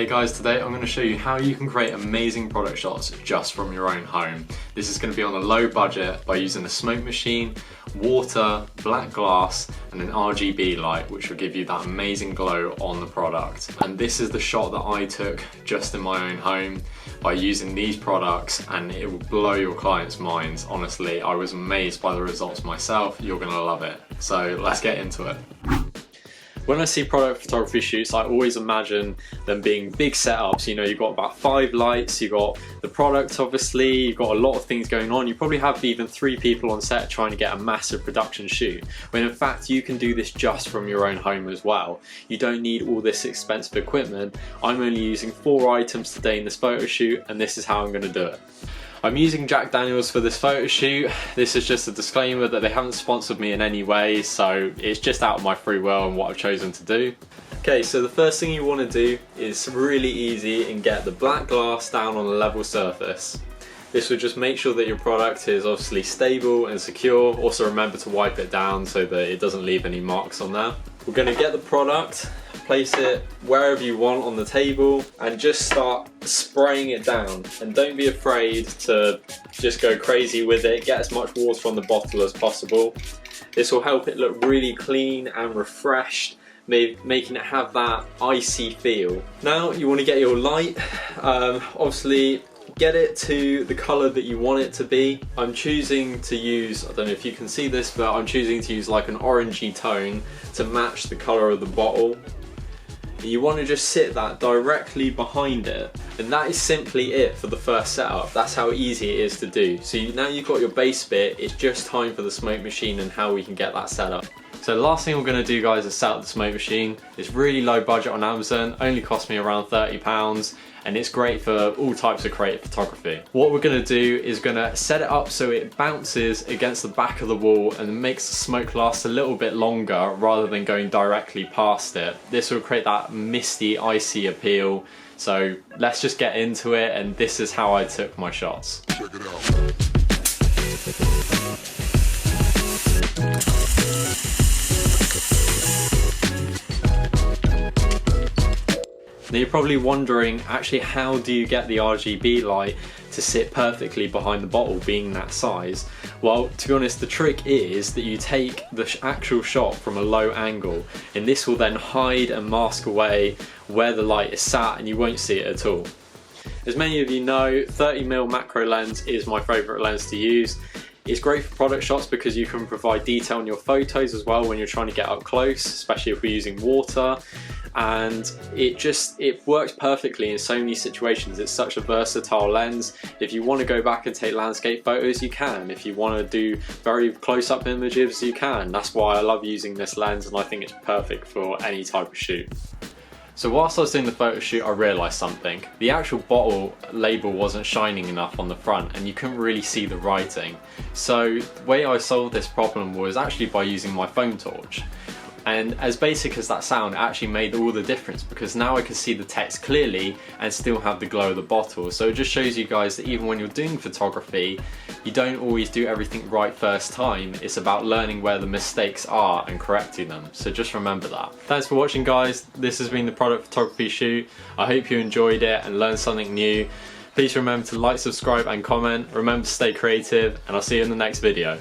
Hey guys, today I'm going to show you how you can create amazing product shots just from your own home. This is going to be on a low budget by using a smoke machine, water, black glass and an RGB light, which will give you that amazing glow on the product. And this is the shot that I took just in my own home by using these products, and it will blow your clients' minds. Honestly, I was amazed by the results myself. You're going to love it. So let's get into it. When I see product photography shoots, I always imagine them being big setups. You know, you've got about 5 lights, you've got the product obviously, you've got a lot of things going on. You probably have even 3 people on set trying to get a massive production shoot. When in fact, you can do this just from your own home as well. You don't need all this expensive equipment. I'm only using 4 items today in this photo shoot, and this is how I'm going to do it. I'm using Jack Daniels for this photo shoot. This is just a disclaimer that they haven't sponsored me in any way, so it's just out of my free will and what I've chosen to do. Okay, so the first thing you want to do is really easy and get the black glass down on a level surface. This will just make sure that your product is obviously stable and secure. Also remember to wipe it down so that it doesn't leave any marks on there. We're going to get the product, place it wherever you want on the table and just start spraying it down. And don't be afraid to just go crazy with it. Get as much water on the bottle as possible. This will help it look really clean and refreshed, making it have that icy feel. Now you want to get your light. Obviously get it to the colour that you want it to be. I'm choosing to use, I don't know if you can see this, but I'm choosing to use like an orangey tone to match the colour of the bottle. You want to just sit that directly behind it, and that is simply it for the first setup. That's how easy it is to do. So now you've got your base bit, it's just time for the smoke machine and how we can get that set up. So the last thing we're going to do, guys, is set up the smoke machine. It's really low budget on Amazon, only cost me around £30, and it's great for all types of creative photography. What we're going to do is going to set it up so it bounces against the back of the wall and makes the smoke last a little bit longer rather than going directly past it. This will create that misty, icy appeal. So let's just get into it, and this is how I took my shots. Check it out. Now you're probably wondering, actually, how do you get the RGB light to sit perfectly behind the bottle being that size? Well, to be honest, the trick is that you take the actual shot from a low angle, and this will then hide and mask away where the light is sat and you won't see it at all. As many of you know, 30mm macro lens is my favourite lens to use. It's great for product shots because you can provide detail in your photos as well when you're trying to get up close, especially if we're using water. And it works perfectly in so many situations. It's such a versatile lens. If you want to go back and take landscape photos, you can. If you want to do very close-up images, you can. That's why I love using this lens, and I think it's perfect for any type of shoot. So whilst I was doing the photo shoot, I realised something. The actual bottle label wasn't shining enough on the front, and you couldn't really see the writing. So the way I solved this problem was actually by using my phone torch. And as basic as that sound, it actually made all the difference, because now I can see the text clearly and still have the glow of the bottle. So it just shows you guys that even when you're doing photography, you don't always do everything right first time. It's about learning where the mistakes are and correcting them. So just remember that. Thanks for watching, guys. This has been the product photography shoot. I hope you enjoyed it and learned something new. Please remember to like, subscribe and comment. Remember to stay creative, and I'll see you in the next video.